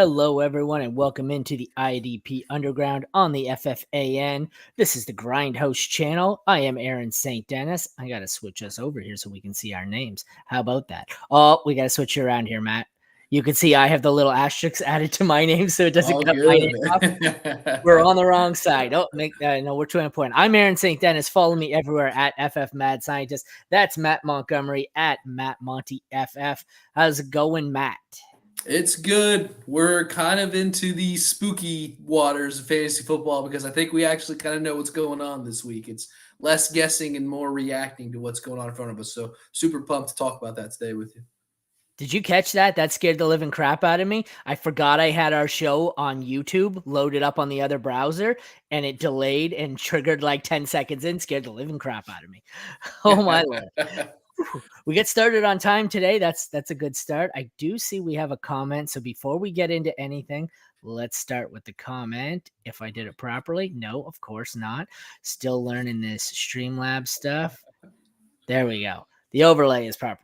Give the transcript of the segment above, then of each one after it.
Hello, everyone, and welcome into the IDP Underground on the FFAN. This is the Grindhouse Channel. I am Aaron St Denis. I got to switch us over here so we can see our names. How about that? Oh, we got to switch you around here, Matt. You can see I have the little asterisks added to my name so it doesn't All cut my good, name off. We're on the wrong side. Oh, no, we're trying to point. I'm Aaron St Denis. Follow me everywhere at FF Mad Scientist. That's Matt Montgomery at Matt Monty FF. How's it going, Matt? It's good. We're kind of into the spooky waters of fantasy football because I think we actually kind of know what's going on this week. It's less guessing and more reacting to what's going on in front of us. So super pumped to talk about that today with you. Did you catch that? That scared the living crap out of me. I forgot I had our show on YouTube loaded up on the other browser, and it delayed and triggered like 10 seconds in, scared the living crap out of me. Oh, my Lord. We get started on time today. That's a good start. I do see we have a comment. So before we get into anything, let's start with the comment. If I did it properly. No, of course not. Still learning this Streamlabs stuff. There we go. The overlay is proper.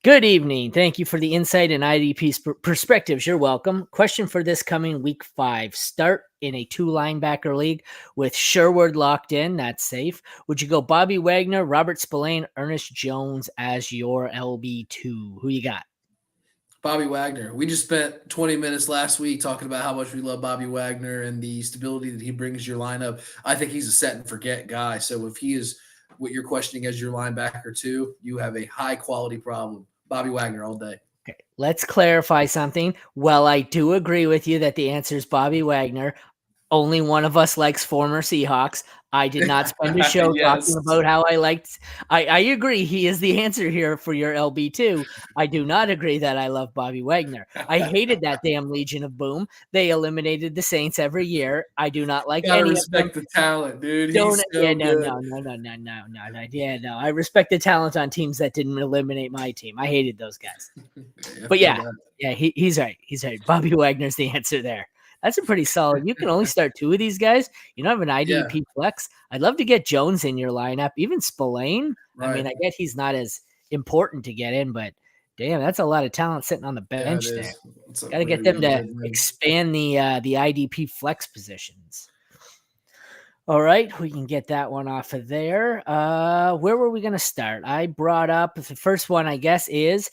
Good evening. Thank you for the insight and IDP's perspectives. You're welcome. Question for this coming week 5. Start in a 2-linebacker league with Sherwood locked in. That's safe. Would you go Bobby Wagner, Robert Spillane, Ernest Jones as your LB2? Who you got? Bobby Wagner. We just spent 20 minutes last week talking about how much we love Bobby Wagner and the stability that he brings to your lineup. I think he's a set and forget guy. So if he is what you're questioning as your linebacker too, you have a high quality problem. Bobby Wagner all day. Okay, let's clarify something. Well, I do agree with you that the answer is Bobby Wagner. Only one of us likes former Seahawks. I did not spend a show Yes. talking about how I liked. I agree he is the answer here for your LB2. I do not agree that I love Bobby Wagner. I hated that damn Legion of Boom. They eliminated the Saints every year. I do not like Gotta any respect of them. the talent, dude. Don't, He's so yeah, good. no. Yeah, no. I respect the talent on teams that didn't eliminate my team. I hated those guys. But yeah, he's right. He's right. Bobby Wagner's the answer there. That's a pretty solid. You can only start 2 of these guys. You don't have an IDP flex. I'd love to get Jones in your lineup, even Spillane. Right. I mean, I get he's not as important to get in, but damn, that's a lot of talent sitting on the bench there. Got to get them to expand the IDP flex positions. All right, we can get that one off of there. Where were we going to start? I brought up the first one, I guess, is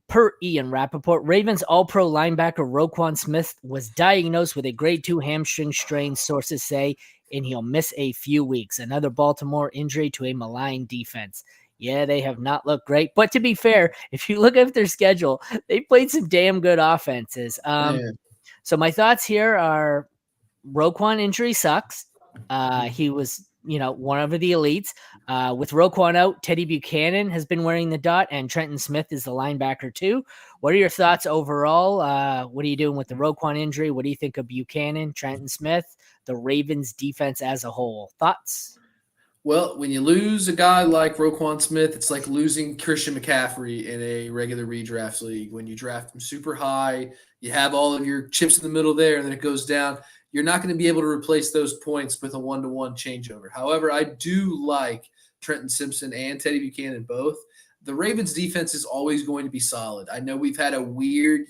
per Ian Rappaport. Ravens All-Pro linebacker Roquan Smith was diagnosed with a grade 2 hamstring strain, sources say, and he'll miss a few weeks. Another Baltimore injury to a maligned defense. Yeah, they have not looked great. But to be fair, if you look at their schedule, they played some damn good offenses. So my thoughts here are Roquan injury sucks. He was, one of the elites. With Roquan out, Teddy Buchanan has been wearing the dot, and Trenton Smith is the linebacker too. What are your thoughts overall? What are you doing with the Roquan injury? What do you think of Buchanan, Trenton Smith, the Ravens defense as a whole? Thoughts? Well, when you lose a guy like Roquan Smith, it's like losing Christian McCaffrey in a regular redraft league. When you draft him super high, you have all of your chips in the middle there, and then it goes down. You're not going to be able to replace those points with a one-to-one changeover. However, I do like Trenton Simpson and Teddy Buchanan both. The Ravens defense is always going to be solid. I know we've had a weird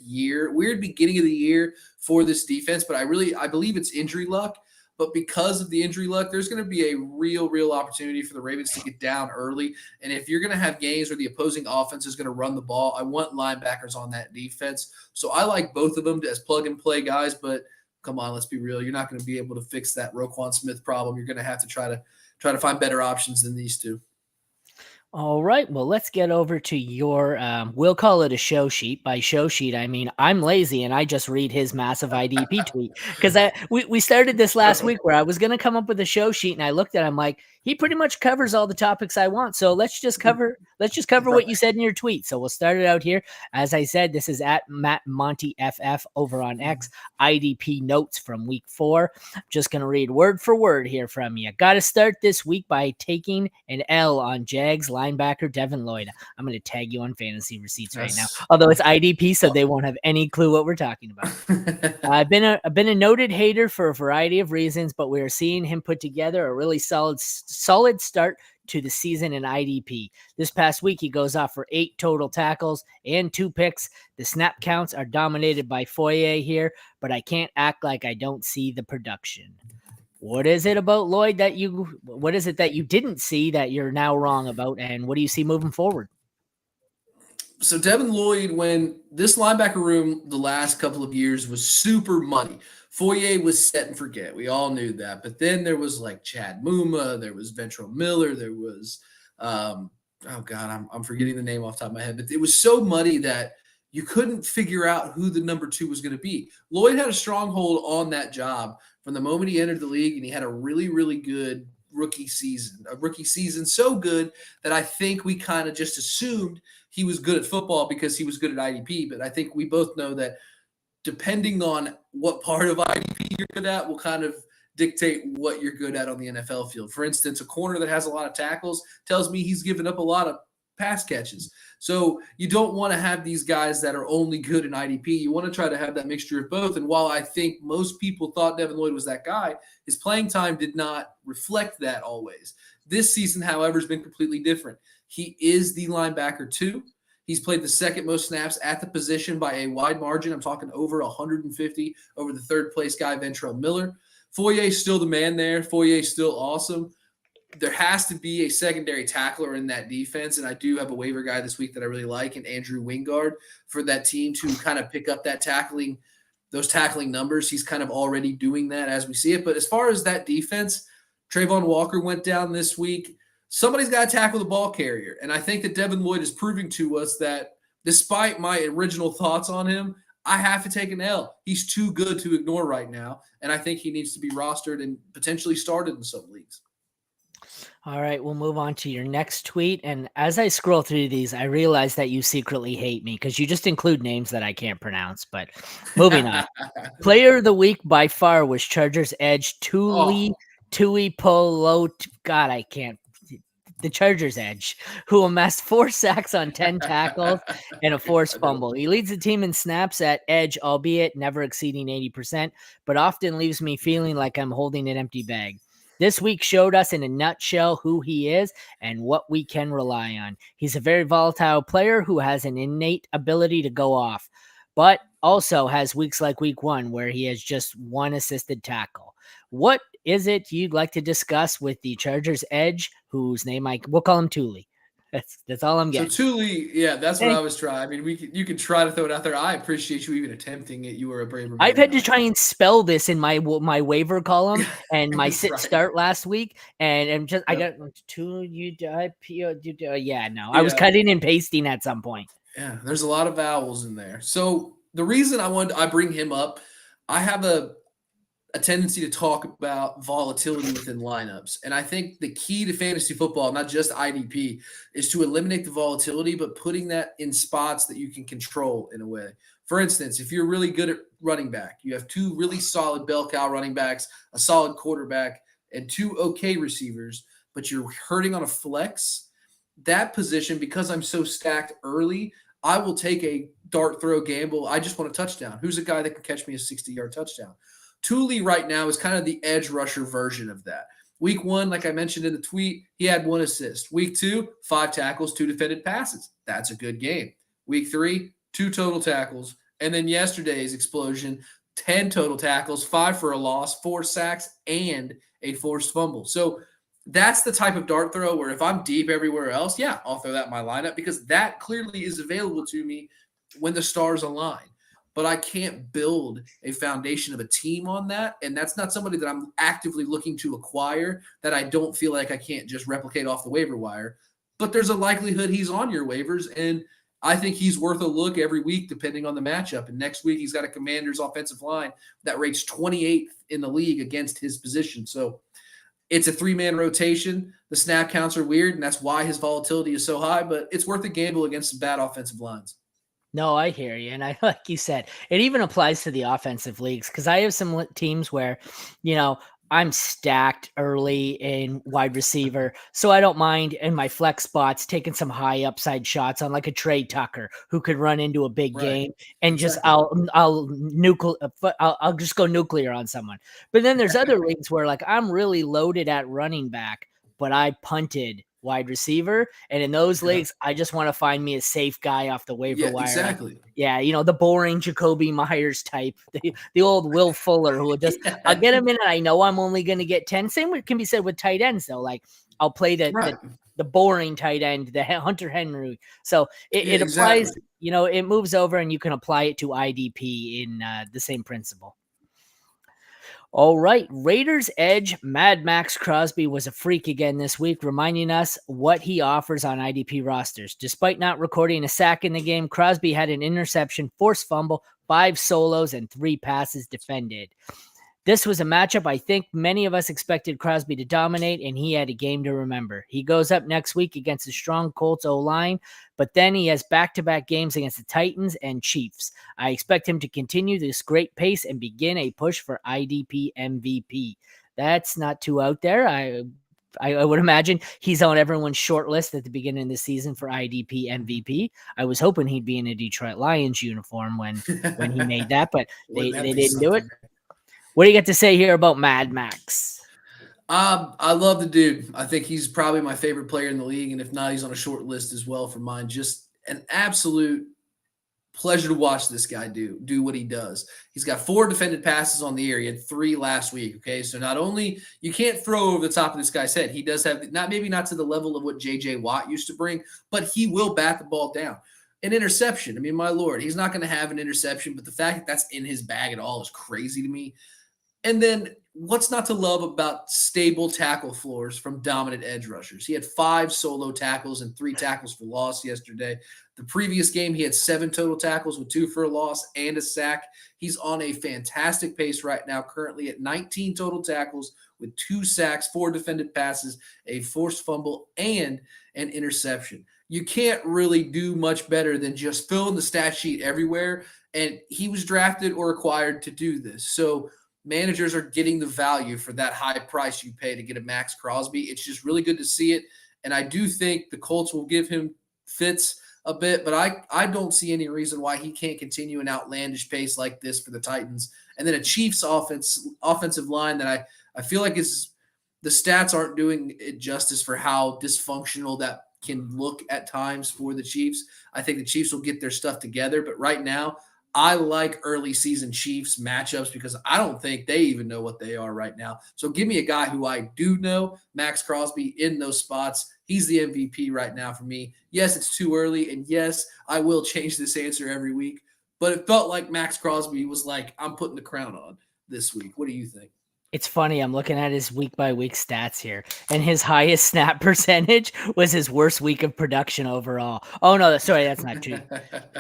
beginning of the year for this defense, but I believe it's injury luck. But because of the injury luck, there's going to be a real opportunity for the Ravens to get down early. And if you're going to have games where the opposing offense is going to run the ball, I want linebackers on that defense. So I like both of them as plug-and-play guys, but come on, let's be real. You're not going to be able to fix that Roquan Smith problem. You're going to have to try to find better options than these two. All right, well, let's get over to your, we'll call it a show sheet. By show sheet, I mean, I'm lazy and I just read his massive IDP tweet because we started this last week where I was going to come up with a show sheet and I looked at it, I'm like, he pretty much covers all the topics I want. So let's just cover what you said in your tweet. So we'll start it out here. As I said, this is at Matt Monty FF over on X, IDP notes from week 4. I'm just going to read word for word here from you. Got to start this week by taking an L on Jags linebacker Devin Lloyd. I'm going to tag you on fantasy receipts right now, although it's IDP, so they won't have any clue what we're talking about. I've been a noted hater for a variety of reasons, but we are seeing him put together a really solid solid start to the season in IDP. This past week, he goes off for 8 total tackles and 2 picks. The snap counts are dominated by Foye here, but I can't act like I don't see the production. What is it about Lloyd what is it that you didn't see that you're now wrong about, and what do you see moving forward? So Devin Lloyd, when this linebacker room the last couple of years was super muddy, Foye was set and forget. We all knew that. But then there was like Chad Muma, there was Ventrell Miller, there was I'm forgetting the name off the top of my head, but it was so muddy that you couldn't figure out who the number 2 was going to be. Lloyd had a stronghold on that job from the moment he entered the league, and he had a really, really good rookie season so good that I think we kind of just assumed he was good at football because he was good at IDP. But I think we both know that depending on what part of IDP you're good at will kind of dictate what you're good at on the NFL field. For instance, a corner that has a lot of tackles tells me he's given up a lot of pass catches. So you don't want to have these guys that are only good in IDP. You want to try to have that mixture of both. And while I think most people thought Devin Lloyd was that guy, his playing time did not reflect that always. This season, however, has been completely different. He is the linebacker 2. He's played the second most snaps at the position by a wide margin. I'm talking over 150 over the third place guy, Ventrell Miller. Foye's still the man there. Foye's still awesome. There has to be a secondary tackler in that defense, and I do have a waiver guy this week that I really like, and Andrew Wingard, for that team to kind of pick up those tackling numbers. He's kind of already doing that as we see it. But as far as that defense, Trayvon Walker went down this week. Somebody's got to tackle the ball carrier, and I think that Devin Lloyd is proving to us that despite my original thoughts on him, I have to take an L. He's too good to ignore right now, and I think he needs to be rostered and potentially started in some leagues. All right, we'll move on to your next tweet. And as I scroll through these, I realize that you secretly hate me because you just include names that I can't pronounce. But moving on. Player of the week by far was Chargers edge Tui Polo. God, I can't. The Chargers edge, who amassed 4 sacks on 10 tackles and a forced fumble. He leads the team in snaps at edge, albeit never exceeding 80%, but often leaves me feeling like I'm holding an empty bag. This week showed us in a nutshell who he is and what we can rely on. He's a very volatile player who has an innate ability to go off, but also has weeks like week 1 where he has just 1 assisted tackle. What is it you'd like to discuss with the Chargers edge, whose name we'll call him Thule? That's all I'm getting. So Thule, yeah, that's what I was trying. I mean, you can try to throw it out there. I appreciate you even attempting it. You were a braver man. I've had to try and spell this in my waiver column and my sit start last week, and I'm just I got I was cutting and pasting at some point. Yeah, there's a lot of vowels in there. So the reason I bring him up, I have a tendency to talk about volatility within lineups. And I think the key to fantasy football, not just IDP, is to eliminate the volatility, but putting that in spots that you can control in a way. For instance, if you're really good at running back, you have 2 really solid bell cow running backs, a solid quarterback, and 2 okay receivers, but you're hurting on a flex, that position, because I'm so stacked early, I will take a dart throw gamble. I just want a touchdown. Who's a guy that can catch me a 60-yard touchdown? Thule right now is kind of the edge rusher version of that. Week 1, like I mentioned in the tweet, he had 1 assist. Week 2, 5 tackles, 2 defended passes. That's a good game. Week 3, 2 total tackles. And then yesterday's explosion, 10 total tackles, 5 for a loss, 4 sacks, and a forced fumble. So that's the type of dart throw where if I'm deep everywhere else, yeah, I'll throw that in my lineup because that clearly is available to me when the stars align. But I can't build a foundation of a team on that. And that's not somebody that I'm actively looking to acquire that I don't feel like I can't just replicate off the waiver wire. But there's a likelihood he's on your waivers. And I think he's worth a look every week depending on the matchup. And next week he's got a Commanders offensive line that rates 28th in the league against his position. So it's a 3-man rotation. The snap counts are weird, and that's why his volatility is so high. But it's worth a gamble against some bad offensive lines. No, I hear you. And like you said, it even applies to the offensive leagues because I have some teams where, I'm stacked early in wide receiver. So I don't mind in my flex spots taking some high upside shots on like a Trey Tucker who could run into a big game and just I'll just go nuclear on someone. But then there's other leagues where like I'm really loaded at running back, but I punted wide receiver. And in those leagues, I just want to find me a safe guy off the waiver wire. Exactly. Like, the boring Jacoby Myers type, the old Will Fuller who will just, I'll get him in and I know I'm only going to get 10. Same can be said with tight ends though. Like I'll play the boring tight end, the Hunter Henry. So it applies, it moves over and you can apply it to IDP in the same principle. All right, Raiders edge Mad Max Crosby was a freak again this week, reminding us what he offers on IDP rosters. Despite not recording a sack in the game, Crosby had an interception, forced fumble, 5 solos, and 3 passes defended. This was a matchup I think many of us expected Crosby to dominate, and he had a game to remember. He goes up next week against a strong Colts O-line, but then he has back-to-back games against the Titans and Chiefs. I expect him to continue this great pace and begin a push for IDP MVP. That's not too out there. I would imagine he's on everyone's short list at the beginning of the season for IDP MVP. I was hoping he'd be in a Detroit Lions uniform when he made that, but they didn't do it. What do you got to say here about Mad Max? I love the dude. I think he's probably my favorite player in the league, and if not, he's on a short list as well for mine. Just an absolute pleasure to watch this guy do what he does. He's got 4 defended passes on the year. He had 3 last week. Okay, so not only you can't throw over the top of this guy's head, he does have not to the level of what J.J. Watt used to bring, but he will bat the ball down. An interception. I mean, my Lord, he's not going to have an interception, but the fact that that's in his bag at all is crazy to me. And then what's not to love about stable tackle floors from dominant edge rushers? He had 5 solo tackles and 3 tackles for loss yesterday. The previous game, he had 7 total tackles with 2 for a loss and a sack. He's on a fantastic pace right now, currently at 19 total tackles with 2 sacks, 4 defended passes, a forced fumble, and an interception. You can't really do much better than just fill in the stat sheet everywhere, and he was drafted or acquired to do this. So managers are getting the value for that high price you pay to get a Max Crosby. It's just really good to see it. And I do think the Colts will give him fits a bit, but I don't see any reason why he can't continue an outlandish pace like this for the Titans. And then a Chiefs offensive line that I feel like the stats aren't doing it justice for how dysfunctional that can look at times for the Chiefs. I think the Chiefs will get their stuff together, but right now, I like early season Chiefs matchups because I don't think they even know what they are right now. So give me a guy who I do know, Max Crosby, in those spots. He's the MVP right now for me. Yes, it's too early, and yes, I will change this answer every week, but it felt like Max Crosby was like, I'm putting the crown on this week. What do you think? It's funny. I'm looking at his week-by-week stats here, and his highest snap percentage was his worst week of production overall. Oh, no, sorry, that's not true.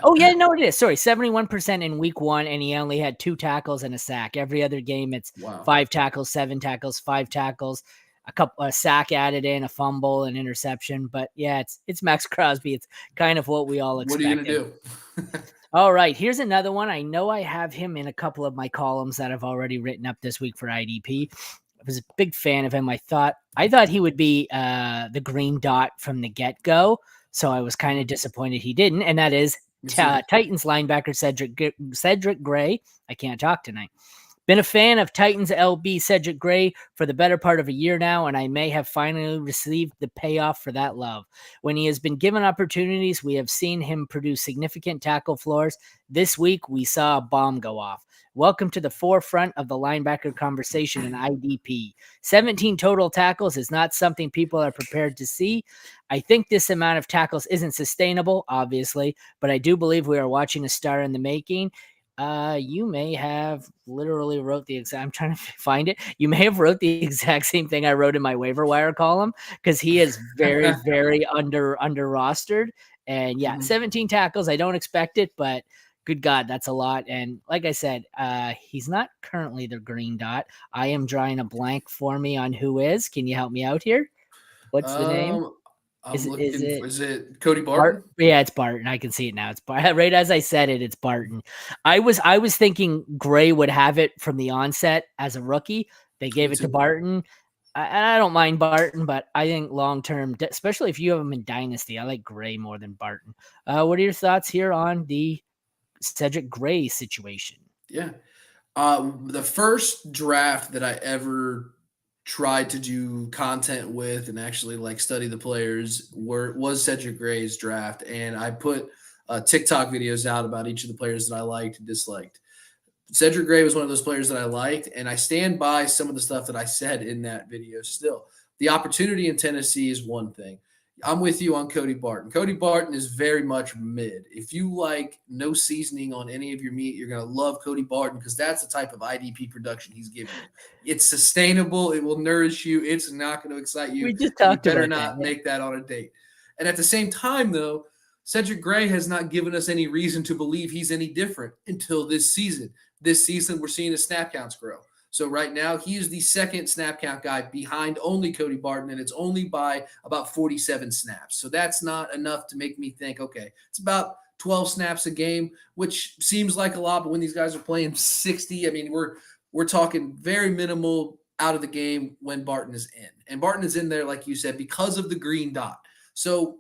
Oh, yeah, no, it is. Sorry, 71% in week 1, and he only had 2 tackles and a sack. Every other game, it's 5 tackles, 7 tackles, 5 tackles, a sack added in, a fumble, an interception. But, yeah, it's Max Crosby. It's kind of what we all expected. What are you going to do? All right, here's another one. I know I have him in a couple of my columns that I've already written up this week for IDP. I was a big fan of him. I thought he would be the green dot from the get-go, so I was kind of disappointed he didn't, and that is Titans linebacker Cedric Gray. I can't talk tonight. Been a fan of Titans LB Cedric Gray for the better part of a year now, and I may have finally received the payoff for that love. When he has been given opportunities, we have seen him produce significant tackle floors. This week, we saw a bomb go off. Welcome to the forefront of the linebacker conversation in IDP. 17 total tackles is not something people are prepared to see. I think this amount of tackles isn't sustainable, obviously, but I do believe we are watching a star in the making. You may have literally wrote the exact, I'm trying to find it. You may have wrote the exact same thing I wrote in my waiver wire column because he is very, very under rostered. And yeah, 17 tackles. I don't expect it, but good God, that's a lot. And like I said, he's not currently the green dot. I am drawing a blank for me on who is. Can you help me out here? What's the name? Is it Cody Barton? Yeah, it's Barton. I can see it now. It's right as I said it. It's Barton. I was thinking Gray would have it from the onset as a rookie. They gave it to Barton. I don't mind Barton, but I think long term, especially if you have him in Dynasty, I like Gray more than Barton. What are your thoughts here on the Cedric Gray situation? Yeah, the first draft that I ever tried to do content with and actually like study the players was Cedric Gray's draft. And I put TikTok videos out about each of the players that I liked and disliked. Cedric Gray was one of those players that I liked, and I stand by some of the stuff that I said in that video still. The opportunity in Tennessee is one thing. I'm with you on Cody Barton. Cody Barton is very much mid. If you like no seasoning on any of your meat, you're going to love Cody Barton because that's the type of IDP production he's giving you. It's sustainable. It will nourish you. It's not going to excite you. We just talked you better about not that, make that on a date. And at the same time, though, Cedric Gray has not given us any reason to believe he's any different until this season. This season, we're seeing his snap counts grow. So right now, he is the second snap count guy behind only Cody Barton, and it's only by about 47 snaps. So that's not enough to make me think, okay, it's about 12 snaps a game, which seems like a lot, but when these guys are playing 60, I mean, we're talking very minimal out of the game when Barton is in. And Barton is in there, like you said, because of the green dot. So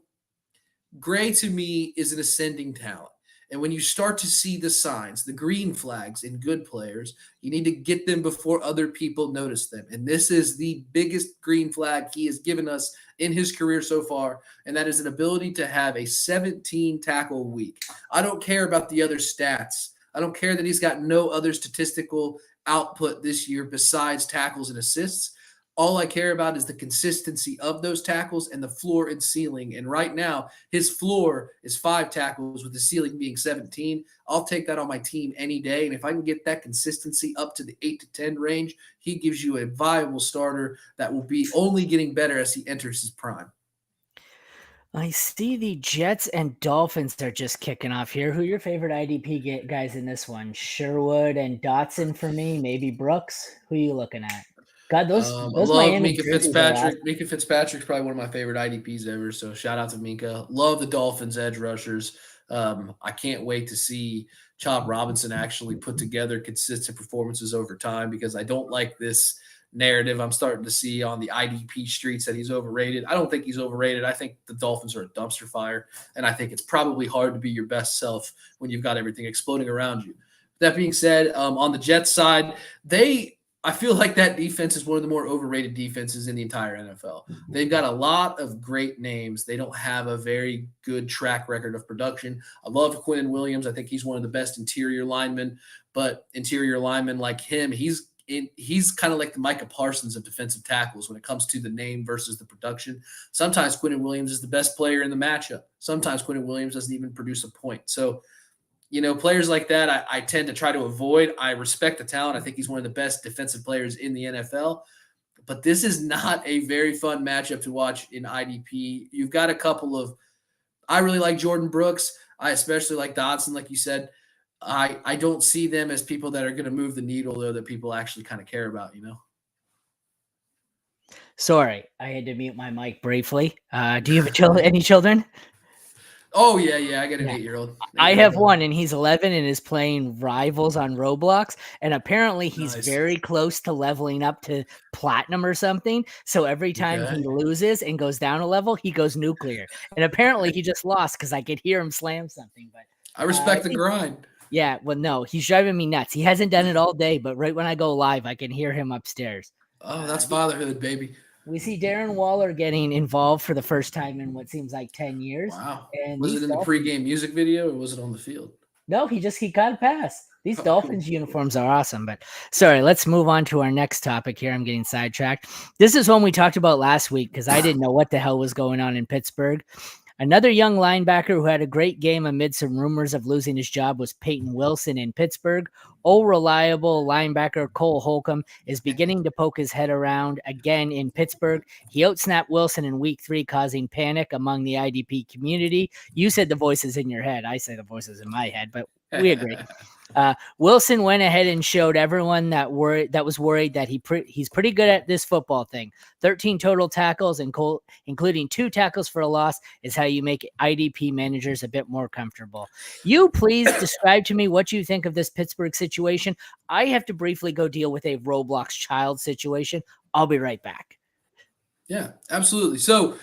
Gray, to me, is an ascending talent. And when you start to see the signs, the green flags in good players, you need to get them before other people notice them. And this is the biggest green flag he has given us in his career so far, and that is an ability to have a 17 tackle week. I don't care about the other stats. I don't care that he's got no other statistical output this year besides tackles and assists. All I care about is the consistency of those tackles and the floor and ceiling. And right now, his floor is 5 tackles with the ceiling being 17. I'll take that on my team any day. And if I can get that consistency up to the 8 to 10 range, he gives you a viable starter that will be only getting better as he enters his prime. I see the Jets and Dolphins are just kicking off here. Who are your favorite IDP guys in this one? Sherwood and Dotson for me, maybe Brooks. Who are you looking at? God, those I love Miami Minkah Fitzpatrick. Minkah Fitzpatrick's probably one of my favorite IDPs ever. So shout out to Minkah. Love the Dolphins edge rushers. I can't wait to see Chop Robinson actually put together consistent performances over time because I don't like this narrative I'm starting to see on the IDP streets that he's overrated. I don't think he's overrated. I think the Dolphins are a dumpster fire, and I think it's probably hard to be your best self when you've got everything exploding around you. That being said, on the Jets side, I feel like that defense is one of the more overrated defenses in the entire NFL. They've got a lot of great names. They don't have a very good track record of production. I love Quinnen Williams. I think he's one of the best interior linemen, but interior linemen like him, he's kind of like the Micah Parsons of defensive tackles when it comes to the name versus the production. Sometimes Quinnen Williams is the best player in the matchup. Sometimes Quinnen Williams doesn't even produce a point. So, players like that, I tend to try to avoid. I respect the talent. I think he's one of the best defensive players in the NFL. But this is not a very fun matchup to watch in IDP. You've got a couple of – I really like Jordan Brooks. I especially like Dodson, like you said. I don't see them as people that are going to move the needle, though, that people actually kind of care about, Sorry, I had to mute my mic briefly. Do you have any children? Oh, yeah. I got an 8-year-old. I have one, and he's 11 and is playing Rivals on Roblox. And apparently he's very close to leveling up to platinum or something. So every time he loses and goes down a level, he goes nuclear. And apparently he just lost because I could hear him slam something. But I respect the grind. Yeah, well, no, he's driving me nuts. He hasn't done it all day, but right when I go live, I can hear him upstairs. Oh, that's fatherhood, baby. We see Darren Waller getting involved for the first time in what seems like 10 years. Wow. And was it in the pregame music video or was it on the field? No, he got a pass. These Dolphins uniforms are awesome. But sorry, let's move on to our next topic here. I'm getting sidetracked. This is one we talked about last week because I didn't know what the hell was going on in Pittsburgh. Another young linebacker who had a great game amid some rumors of losing his job was Peyton Wilson in Pittsburgh. Old reliable linebacker Cole Holcomb is beginning to poke his head around again in Pittsburgh. He outsnapped Wilson in week 3, causing panic among the IDP community. You said the voices in your head. I say the voices in my head, but we agree. Wilson went ahead and showed everyone that was worried that he's pretty good at this football thing. 13 total tackles, including 2 tackles for a loss, is how you make IDP managers a bit more comfortable. You please describe to me what you think of this Pittsburgh situation. I have to briefly go deal with a Roblox child situation. I'll be right back. Yeah, absolutely. So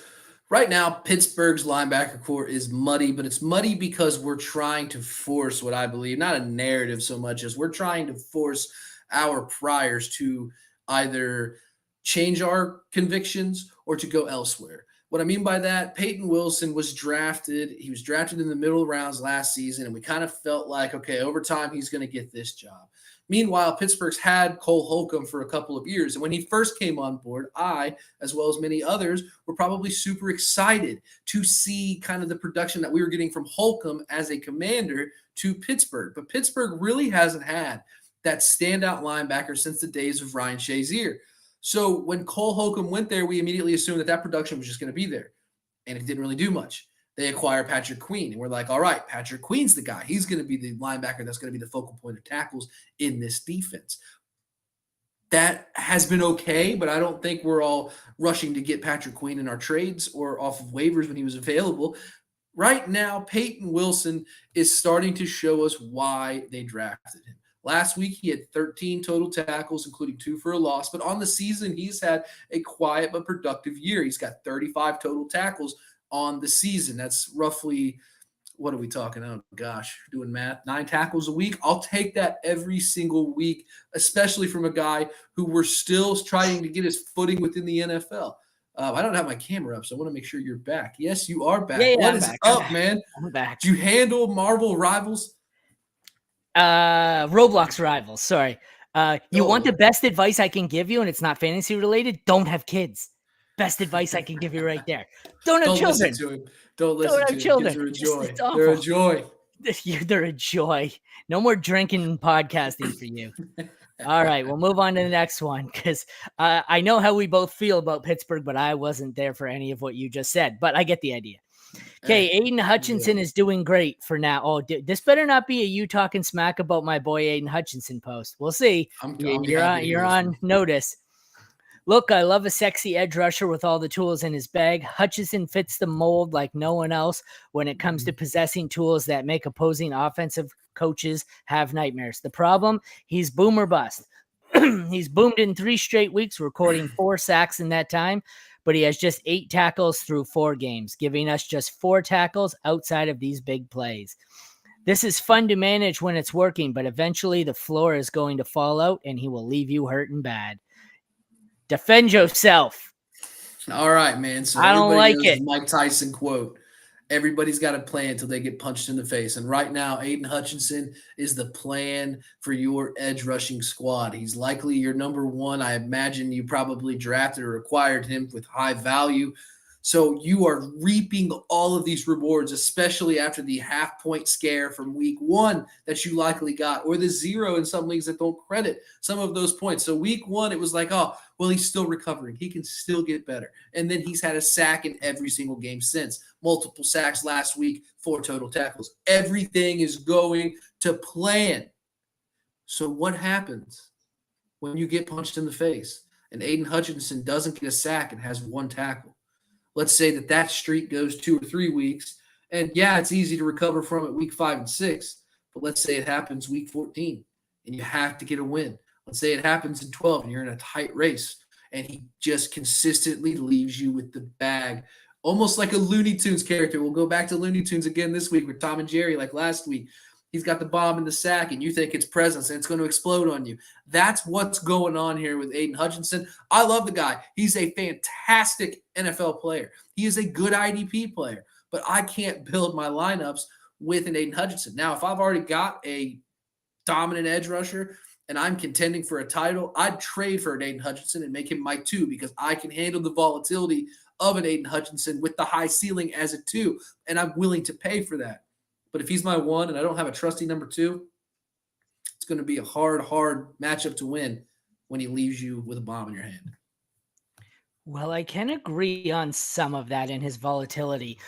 right now, Pittsburgh's linebacker core is muddy, but it's muddy because we're trying to force what I believe, not a narrative so much as we're trying to force our priors to either change our convictions or to go elsewhere. What I mean by that, Peyton Wilson was drafted. He was drafted in the middle rounds last season, and we kind of felt like, okay, over time, he's going to get this job. Meanwhile, Pittsburgh's had Cole Holcomb for a couple of years. And when he first came on board, I, as well as many others, were probably super excited to see kind of the production that we were getting from Holcomb as a commander to Pittsburgh. But Pittsburgh really hasn't had that standout linebacker since the days of Ryan Shazier. So when Cole Holcomb went there, we immediately assumed that production was just going to be there. And it didn't really do much. They acquire Patrick Queen. And we're like, all right, Patrick Queen's the guy. He's going to be the linebacker that's going to be the focal point of tackles in this defense. That has been okay, but I don't think we're all rushing to get Patrick Queen in our trades or off of waivers when he was available. Right now, Peyton Wilson is starting to show us why they drafted him. Last week, he had 13 total tackles, including 2 for a loss. But on the season, he's had a quiet but productive year. He's got 35 total tackles on the season. That's roughly, what are we talking? Oh, gosh, doing math, 9 tackles a week. I'll take that every single week, especially from a guy who we're still trying to get his footing within the NFL. I don't have my camera up, so I want to make sure you're back. Yes, you are back. Yeah, what is back. up, man? I'm back. Do you handle Marvel Rivals? Roblox Rivals. Sorry. You want the best advice I can give you, and it's not fantasy related? Don't have kids. Best advice I can give you right there. Don't have children. Listen to him. Don't listen to him. Children. Kids are a joy. They're a joy. They're a joy. No more drinking and podcasting for you. All right, we'll move on to the next one because I know how we both feel about Pittsburgh, but I wasn't there for any of what you just said. But I get the idea. Okay, Aiden Hutchinson is doing great for now. Oh, this better not be a you talking smack about my boy Aiden Hutchinson post. We'll see. You're on notice. Look, I love a sexy edge rusher with all the tools in his bag. Hutchinson fits the mold like no one else when it comes to possessing tools that make opposing offensive coaches have nightmares. The problem, he's boom or bust. He's boomed in 3 straight weeks, recording 4 sacks in that time, but he has just 8 tackles through 4 games, giving us just 4 tackles outside of these big plays. This is fun to manage when it's working, but eventually the floor is going to fall out and he will leave you hurting bad. Defend yourself. All right, man. So I don't like it. Mike Tyson quote. Everybody's got a plan until they get punched in the face. And right now, Aiden Hutchinson is the plan for your edge rushing squad. He's likely your number 1. I imagine you probably drafted or acquired him with high value. So you are reaping all of these rewards, especially after the half-point scare from week 1 that you likely got, or the 0 in some leagues that don't credit some of those points. So week 1, it was like, oh, well, he's still recovering. He can still get better. And then he's had a sack in every single game since. Multiple sacks last week, 4 total tackles. Everything is going to plan. So what happens when you get punched in the face and Aiden Hutchinson doesn't get a sack and has 1 tackle? Let's say that streak goes 2 or 3 weeks. And yeah, it's easy to recover from it week 5 and 6. But let's say it happens week 14 and you have to get a win. Let's say it happens in 12 and you're in a tight race and he just consistently leaves you with the bag. Almost like a Looney Tunes character. We'll go back to Looney Tunes again this week with Tom and Jerry like last week. He's got the bomb in the sack, and you think it's presence, and it's going to explode on you. That's what's going on here with Aiden Hutchinson. I love the guy. He's a fantastic NFL player. He is a good IDP player, but I can't build my lineups with an Aiden Hutchinson. Now, if I've already got a dominant edge rusher and I'm contending for a title, I'd trade for an Aiden Hutchinson and make him my 2 because I can handle the volatility of an Aiden Hutchinson with the high ceiling as a 2, and I'm willing to pay for that. But if he's my 1 and I don't have a trusty number 2, it's going to be a hard matchup to win when he leaves you with a bomb in your hand. Well, I can agree on some of that in his volatility.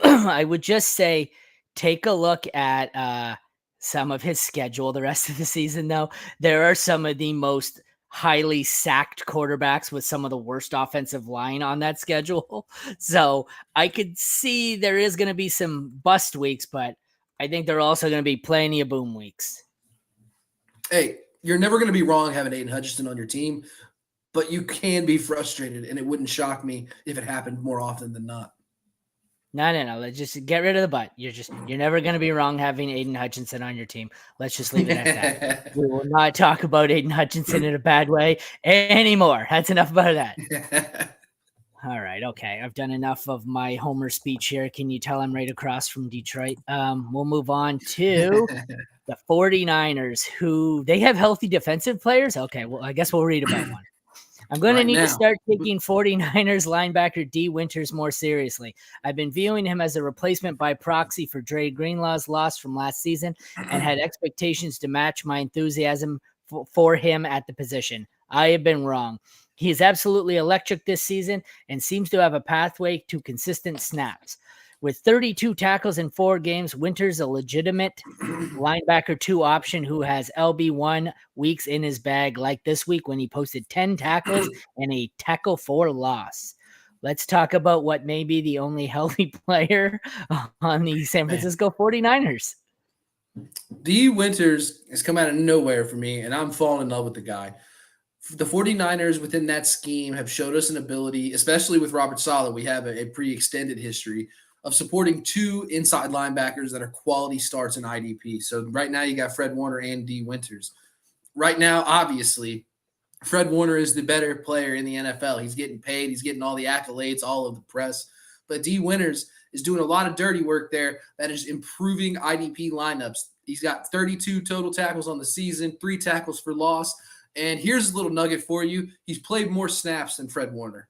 I would just say take a look at some of his schedule the rest of the season, though. There are some of the most highly sacked quarterbacks with some of the worst offensive line on that schedule. So I could see there is going to be some bust weeks, but I think there are also going to be plenty of boom weeks. Hey, you're never going to be wrong having Aiden Hutchinson on your team, but you can be frustrated, and it wouldn't shock me if it happened more often than not. No. Let's just get rid of the but. You're never going to be wrong having Aiden Hutchinson on your team. Let's just leave it at that. We will not talk about Aiden Hutchinson in a bad way anymore. That's enough about that. All right. Okay. I've done enough of my Homer speech here. Can you tell I'm right across from Detroit? We'll move on to the 49ers, who they have healthy defensive players. Okay. Well, I guess we'll read about one. I'm going to need to start taking 49ers linebacker D. Winters more seriously. I've been viewing him as a replacement by proxy for Dre Greenlaw's loss from last season and had expectations to match my enthusiasm for him at the position. I have been wrong. He is absolutely electric this season and seems to have a pathway to consistent snaps. With 32 tackles in 4 games, Winters a legitimate linebacker 2 option who has LB1 weeks in his bag, like this week when he posted 10 tackles and a tackle for loss. Let's talk about what may be the only healthy player on the San Francisco 49ers. D. Winters has come out of nowhere for me, and I'm falling in love with the guy. The 49ers within that scheme have showed us an ability, especially with Robert Saleh. We have a pretty extended history of supporting 2 inside linebackers that are quality starts in IDP. So right now you got Fred Warner and D. Winters. Right now, obviously, Fred Warner is the better player in the NFL. He's getting paid. He's getting all the accolades, all of the press. But D. Winters is doing a lot of dirty work there that is improving IDP lineups. He's got 32 total tackles on the season, 3 tackles for loss. And here's a little nugget for you. He's played more snaps than Fred Warner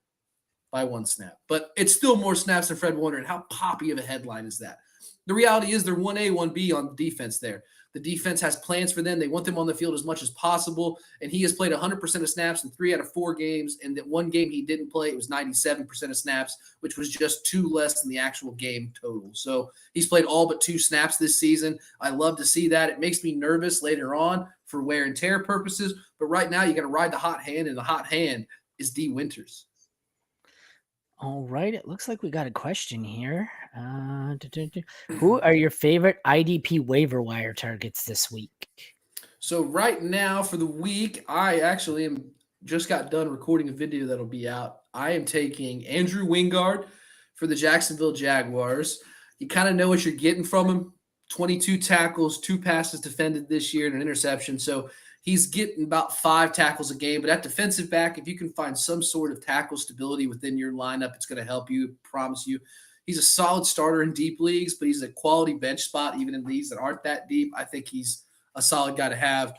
by 1 snap. But it's still more snaps than Fred Warner. And how poppy of a headline is that? The reality is they're 1A, 1B on defense there. The defense has plans for them. They want them on the field as much as possible. And he has played 100% of snaps in 3 out of 4 games. And that 1 game he didn't play, it was 97% of snaps, which was just 2 less than the actual game total. So he's played all but 2 snaps this season. I love to see that. It makes me nervous later on for wear and tear purposes. But right now you got to ride the hot hand, and the hot hand is D. Winters. All right. It looks like we got a question here. Who are your favorite IDP waiver wire targets this week? So right now for the week, I actually just got done recording a video that'll be out. I am taking Andrew Wingard for the Jacksonville Jaguars. You kind of know what you're getting from him. 22 tackles, 2 passes defended this year, and an interception. So he's getting about 5 tackles a game. But at defensive back, if you can find some sort of tackle stability within your lineup, it's going to help you, I promise you. He's a solid starter in deep leagues, but he's a quality bench spot even in leagues that aren't that deep. I think he's a solid guy to have.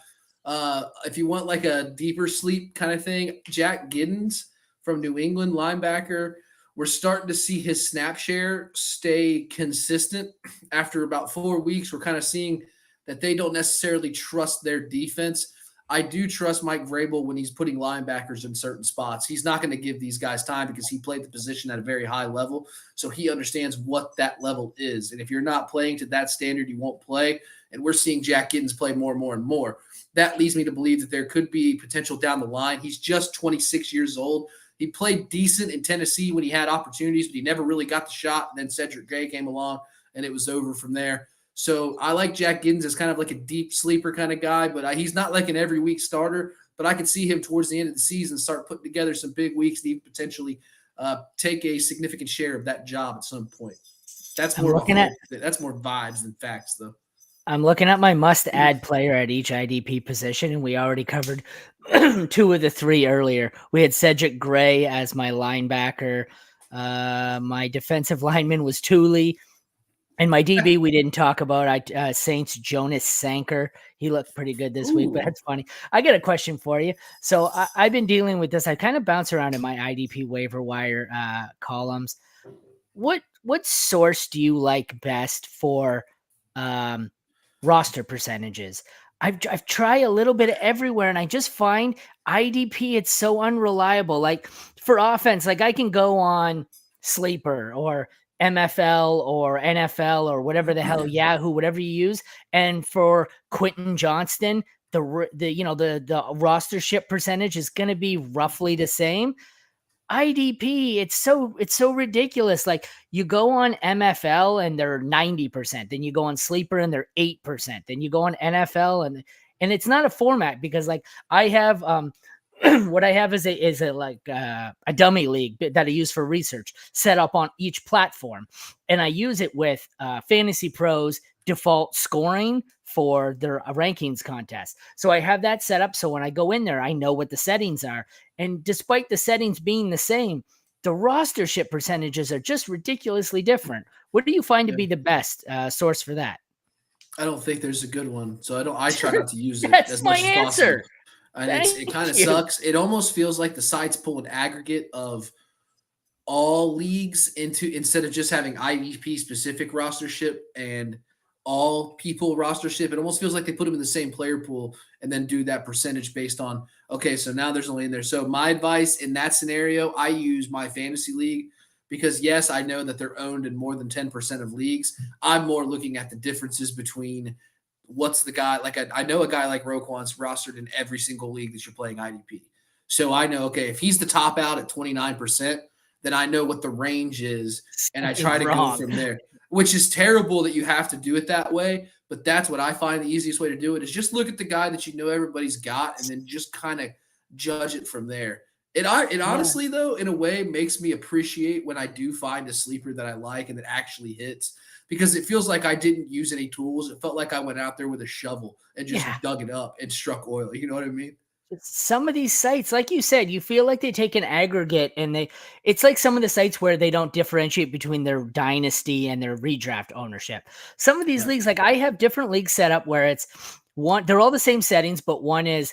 If you want like a deeper sleep kind of thing, Jack Giddens from New England, linebacker. We're starting to see his snap share stay consistent. After about 4 weeks, we're kind of seeing that they don't necessarily trust their defense. I do trust Mike Vrabel when he's putting linebackers in certain spots. He's not going to give these guys time because he played the position at a very high level, so he understands what that level is. And if you're not playing to that standard, you won't play. And we're seeing Jack Giddens play more and more and more. That leads me to believe that there could be potential down the line. He's just 26 years old. He played decent in Tennessee when he had opportunities, but he never really got the shot. And then Cedric Gray came along, and it was over from there. So I like Jack Giddens as kind of like a deep sleeper kind of guy, but he's not like an every week starter. But I could see him towards the end of the season start putting together some big weeks to even potentially take a significant share of that job at some point. That's more vibes than facts, though. I'm looking at my must-add player at each IDP position, and we already covered 2 of the 3 earlier. We had Cedric Gray as my linebacker. My defensive lineman was Thule. And my DB we didn't talk about. Saints Jonas Sanker. He looked pretty good this week, but that's funny. I got a question for you. So I've been dealing with this. I kind of bounce around in my IDP waiver wire columns. What source do you like best for roster percentages? I've tried a little bit everywhere, and I just find IDP, it's so unreliable. Like for offense, like I can go on Sleeper or MFL or NFL or whatever the hell, Yahoo, whatever you use. And for Quentin Johnston, the rostership percentage is going to be roughly the same. IDP, it's so ridiculous. Like you go on MFL and they're 90%, then you go on Sleeper and they're 8%, then you go on NFL and it's not a format because like I have what I have is a dummy league that I use for research set up on each platform. And I use it with Fantasy Pros default scoring for their rankings contest. So I have that set up. So when I go in there, I know what the settings are. And despite the settings being the same, the rostership percentages are just ridiculously different. What do you find to be the best source for that? I don't think there's a good one. So I try not to use it as my much as answer. possible. And it kind of sucks. It almost feels like the sites pull an aggregate of all leagues instead of just having IDP specific rostership and all people rostership. It almost feels like they put them in the same player pool and then do that percentage based on, okay, so now there's only in there. So my advice in that scenario, I use my fantasy league because, yes, I know that they're owned in more than 10% of leagues. I'm more looking at the differences between what's the guy. Like I know a guy like Roquan's rostered in every single league that you're playing IDP. So I know, okay, if he's the top out at 29%, then I know what the range is, and I try to go from there, which is terrible that you have to do it that way. But that's what I find the easiest way to do it is just look at the guy that you know everybody's got and then just kind of judge it from there. It honestly, though, in a way makes me appreciate when I do find a sleeper that I like and that actually hits because it feels like I didn't use any tools. It felt like I went out there with a shovel and just dug it up and struck oil. You know what I mean? Some of these sites, like you said, you feel like they take an aggregate and it's like some of the sites where they don't differentiate between their dynasty and their redraft ownership. Some of these leagues, like I have different leagues set up where it's they're all the same settings, but one is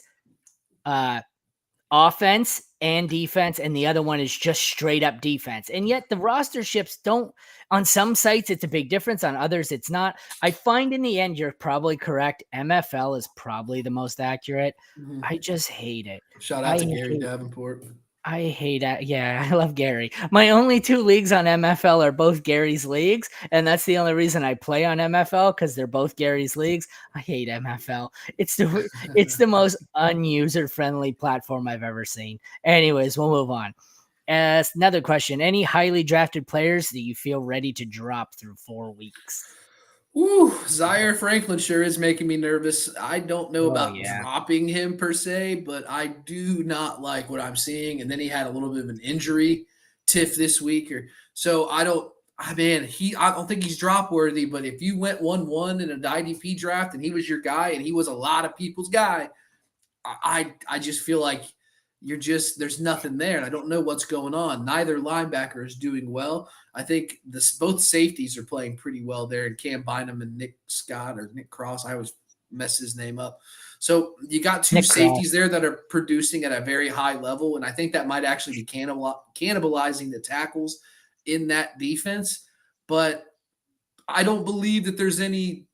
offense and defense, and the other one is just straight up defense. And yet the rosterships don't, on some sites, it's a big difference. On others, it's not. I find in the end, you're probably correct. MFL is probably the most accurate. Mm-hmm. I just hate it. Shout out to Gary Davenport. I hate it. Yeah, I love Gary. My only 2 leagues on MFL are both Gary's leagues, and that's the only reason I play on MFL because they're both Gary's leagues. I hate MFL. It's the most unuser friendly platform I've ever seen. Anyways, we'll move on. Another question: any highly drafted players that you feel ready to drop through 4 weeks? Ooh, Zaire Franklin sure is making me nervous. I don't know about dropping him per se, but I do not like what I'm seeing. And then he had a little bit of an injury tiff this week, so I don't think he's drop worthy. But if you went 1-1 in an IDP draft and he was your guy and he was a lot of people's guy, I just feel like there's nothing there. And I don't know what's going on. Neither linebacker is doing well. I think both safeties are playing pretty well there, and Cam Bynum and Nick Scott or Nick Cross. I always mess his name up. So you got 2 safeties there that are producing at a very high level, and I think that might actually be cannibalizing the tackles in that defense. But I don't believe that there's any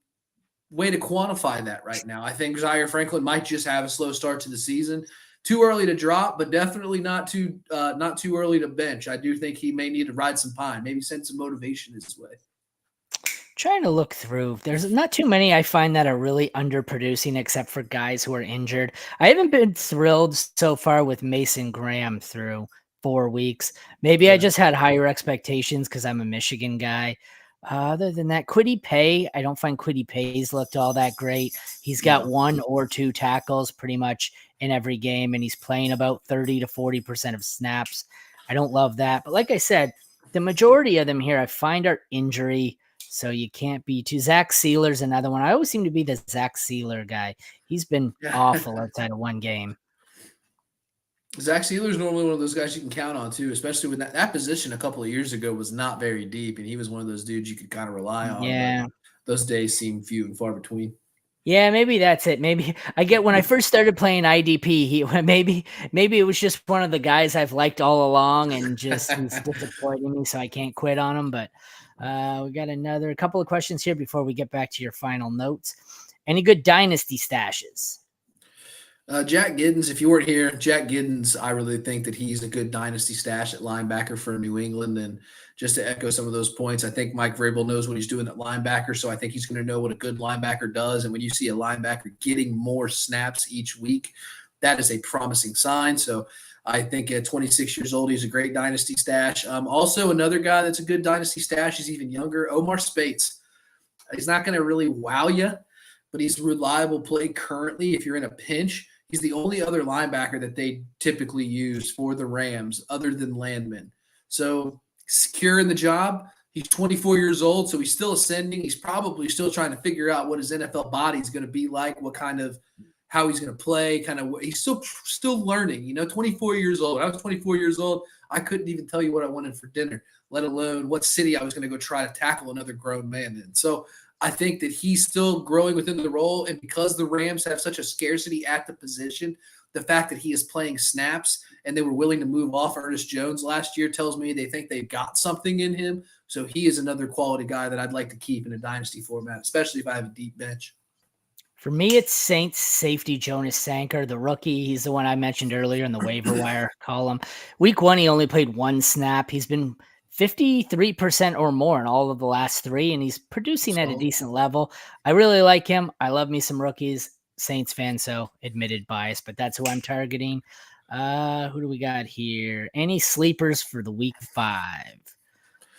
way to quantify that right now. I think Zaire Franklin might just have a slow start to the season. Too early to drop, but definitely not too early to bench. I do think he may need to ride some pine, maybe send some motivation his way. Trying to look through. There's not too many I find that are really underproducing except for guys who are injured. I haven't been thrilled so far with Mason Graham through 4 weeks. Maybe I just had higher expectations because I'm a Michigan guy. Other than that, Kwity Paye, I don't find Kwity Paye's looked all that great. He's got 1 or 2 tackles pretty much in every game, and he's playing about 30 to 40% of snaps. I don't love that. But like I said, the majority of them here I find are injury, so you can't be too. Zach Sealer's another one. I always seem to be the Zach Sealer guy. He's been awful outside of one game. Zach Sealer is normally one of those guys you can count on too, especially when that position a couple of years ago was not very deep, and he was one of those dudes you could kind of rely on. Yeah, those days seem few and far between. Yeah, maybe that's it. Maybe I get when I first started playing IDP, maybe it was just one of the guys I've liked all along, and just he's disappointing me, so I can't quit on him. But we got a couple of questions here before we get back to your final notes. Any good dynasty stashes? Jack Giddens, if you weren't here, Jack Giddens, I really think that he's a good dynasty stash at linebacker for New England. And just to echo some of those points, I think Mike Vrabel knows what he's doing at linebacker, so I think he's going to know what a good linebacker does. And when you see a linebacker getting more snaps each week, that is a promising sign. So I think at 26 years old, he's a great dynasty stash. Also, another guy that's a good dynasty stash, he's even younger, Omar Spates. He's not going to really wow you, but he's a reliable play currently if you're in a pinch. He's the only other linebacker that they typically use for the Rams other than Landman. So secure in the job. He's 24 years old, so he's still ascending. He's probably still trying to figure out what his NFL body is going to be like, what kind of how he's going to play, kind of he's still learning. 24 years old. When I was 24 years old, I couldn't even tell you what I wanted for dinner, let alone what city I was going to go try to tackle another grown man in. So I think that he's still growing within the role, and because the Rams have such a scarcity at the position, the fact that he is playing snaps and they were willing to move off Ernest Jones last year tells me they think they've got something in him. So he is another quality guy that I'd like to keep in a dynasty format, especially if I have a deep bench. For me, it's Saints safety Jonas Sanker, the rookie. He's the one I mentioned earlier in the waiver wire column. Week 1, he only played 1 snap. He's been 53% or more in all of the last 3, and he's producing at a decent level. I really like him. I love me some rookies. Saints fan, so admitted bias, but that's who I'm targeting. Who do we got here? Any sleepers for the week 5?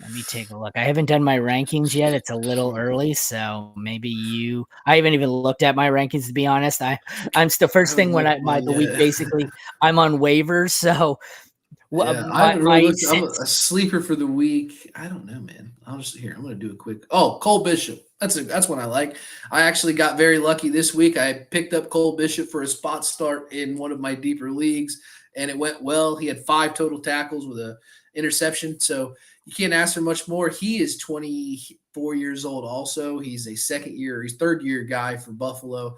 Let me take a look. I haven't done my rankings yet. It's a little early, so maybe I haven't even looked at my rankings, to be honest. I'm still first thing when the week, basically I'm on waivers. So I haven't really looked. I'm a sleeper for the week. I don't know, man. I'm going to do a quick. Oh, Cole Bishop. That's one I like. I actually got very lucky this week. I picked up Cole Bishop for a spot start in one of my deeper leagues, and it went well. He had 5 total tackles with a interception. So you can't ask for much more. He is 24 years old also. He's a third year guy for Buffalo.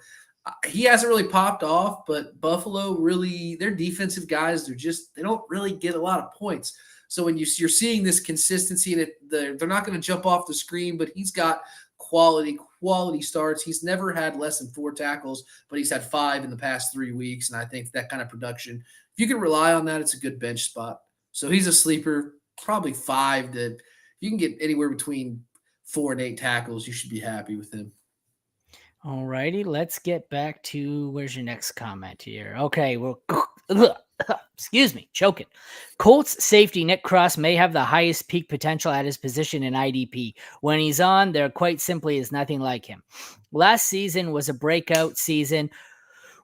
He hasn't really popped off, but Buffalo really, their defensive guys, they don't really get a lot of points. So when you're seeing this consistency, and they're not going to jump off the screen, but he's got quality starts. He's never had less than 4 tackles, but he's had 5 in the past 3 weeks. And I think that kind of production, if you can rely on that, it's a good bench spot. So he's a sleeper, probably 5 that you can get anywhere between 4 and 8 tackles. You should be happy with him. All righty, let's get back to where's your next comment here? Okay, well, excuse me, choking. Colts safety Nick Cross may have the highest peak potential at his position in IDP. When he's on, there quite simply is nothing like him. Last season was a breakout season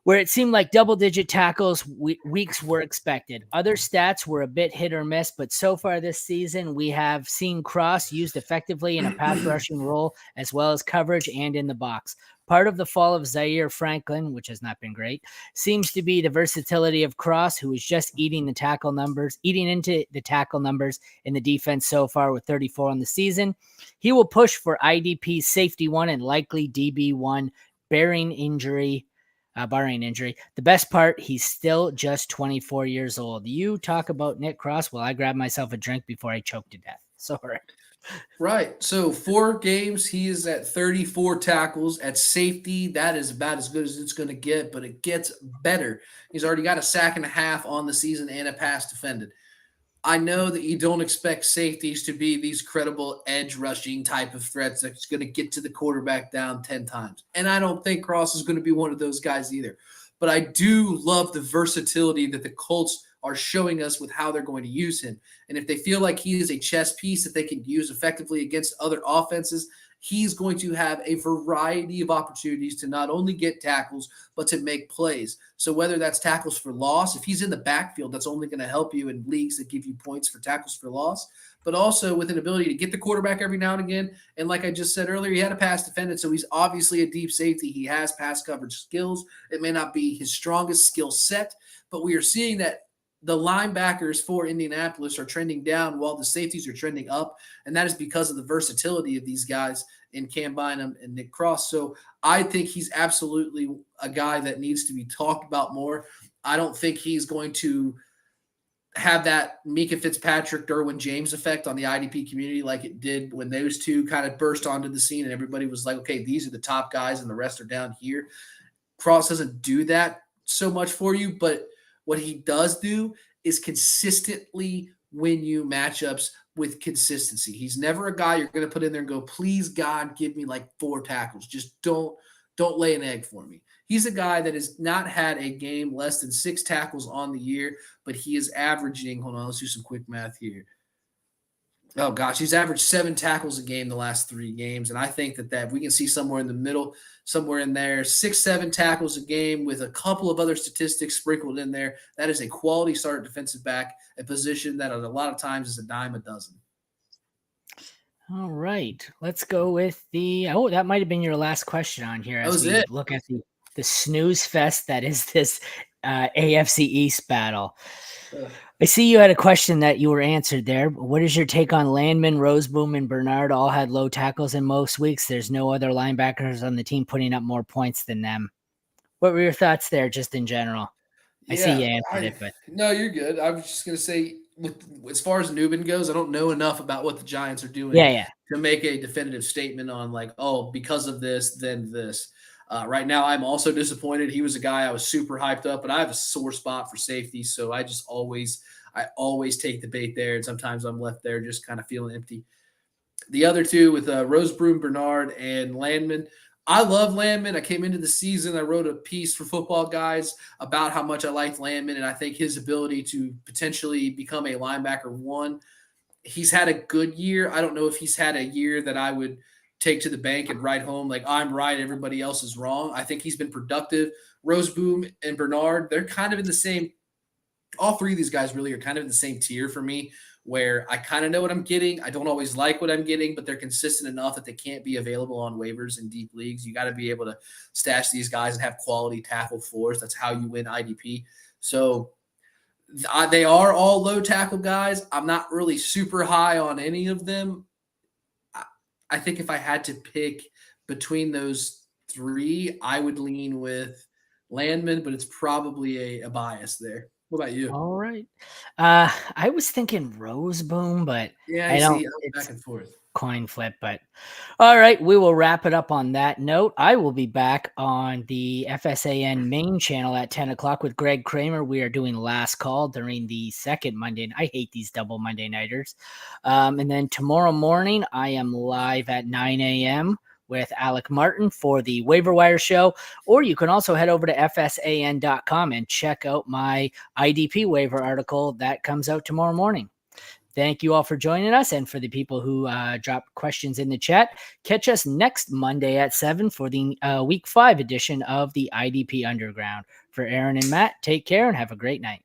where it seemed like double-digit tackles weeks were expected. Other stats were a bit hit or miss, but so far this season, we have seen Cross used effectively in a pass rushing role, as well as coverage and in the box. Part of the fall of Zaire Franklin, which has not been great, seems to be the versatility of Cross, who is just eating into the tackle numbers in the defense so far with 34 on the season. He will push for IDP safety 1 and likely DB 1, barring injury. The best part, he's still just 24 years old. You talk about Nick Cross. Well, I grabbed myself a drink before I choked to death. Sorry. Right. So 4 games, he is at 34 tackles at safety. That is about as good as it's going to get, but it gets better. He's already got a sack and a half on the season and a pass defended. I know that you don't expect safeties to be these credible edge rushing type of threats that's going to get to the quarterback down 10 times. And I don't think Cross is going to be one of those guys either. But I do love the versatility that the Colts are showing us with how they're going to use him. And if they feel like he is a chess piece that they can use effectively against other offenses, he's going to have a variety of opportunities to not only get tackles, but to make plays. So whether that's tackles for loss, if he's in the backfield, that's only going to help you in leagues that give you points for tackles for loss, but also with an ability to get the quarterback every now and again. And like I just said earlier, he had a pass defended, so he's obviously a deep safety. He has pass coverage skills. It may not be his strongest skill set, but we are seeing that the linebackers for Indianapolis are trending down while the safeties are trending up, and that is because of the versatility of these guys in Cam Bynum and Nick Cross. So I think he's absolutely a guy that needs to be talked about more. I don't think he's going to have that Mika Fitzpatrick, Derwin James effect on the IDP community like it did when those two kind of burst onto the scene and everybody was like, okay, these are the top guys and the rest are down here. Cross doesn't do that so much for you, but what he does do is consistently win you matchups with consistency. He's never a guy you're going to put in there and go, please God, give me like 4 tackles. Just don't lay an egg for me. He's a guy that has not had a game less than 6 tackles on the year, but he is averaging, hold on, let's do some quick math here. Oh, gosh, he's averaged 7 tackles a game the last 3 games, and I think that we can see somewhere in the middle, somewhere in there, 6, 7 tackles a game with a couple of other statistics sprinkled in there. That is a quality start defensive back, a position that a lot of times is a dime a dozen. All right, let's go with that might have been your last question on here as we look at the snooze fest that is this AFC East battle. I see you had a question that you were answered there. What is your take on Linemen, Roseboom, and Bernard all had low tackles in most weeks? There's no other linebackers on the team putting up more points than them. What were your thoughts there, just in general? Yeah, I see you answered it, but no, you're good. I was just gonna say, as far as Newman goes, I don't know enough about what the Giants are doing to make a definitive statement on like, oh, because of this, then this. Right now, I'm also disappointed. He was a guy I was super hyped up, but I have a sore spot for safety, so I always take the bait there, and sometimes I'm left there just kind of feeling empty. The other two with Rosebroom, Bernard, and Landman. I love Landman. I came into the season. I wrote a piece for Football Guys about how much I liked Landman, and I think his ability to potentially become a linebacker one. He's had a good year. I don't know if he's had a year that I would take to the bank and write home like I'm right, everybody else is wrong. I think he's been productive. Roseboom and Bernard, they're kind of in the same. All three of these guys really are kind of in the same tier for me, where I kind of know what I'm getting. I don't always like what I'm getting, but they're consistent enough that they can't be available on waivers in deep leagues. You got to be able to stash these guys and have quality tackle floors. That's how you win IDP. So they are all low tackle guys. I'm not really super high on any of them. I think if I had to pick between those three, I would lean with Landman, but it's probably a bias there. What about you? All right. I was thinking Roseboom, but yeah, I don't. See, it's back and forth. Coin flip, but all right, we will wrap it up on that note. I will be back on the FSAN main channel at 10 o'clock with Greg Kramer. We are doing Last Call during the second Monday. I hate these double Monday nighters. And then tomorrow morning, I am live at 9 a.m. with Alec Martin for the Waiver Wire Show, or you can also head over to FSAN.com and check out my IDP waiver article that comes out tomorrow morning. Thank you all for joining us, and for the people who dropped questions in the chat, catch us next Monday at 7 for the Week 5 edition of the IDP Underground. For Aaron and Matt, take care and have a great night.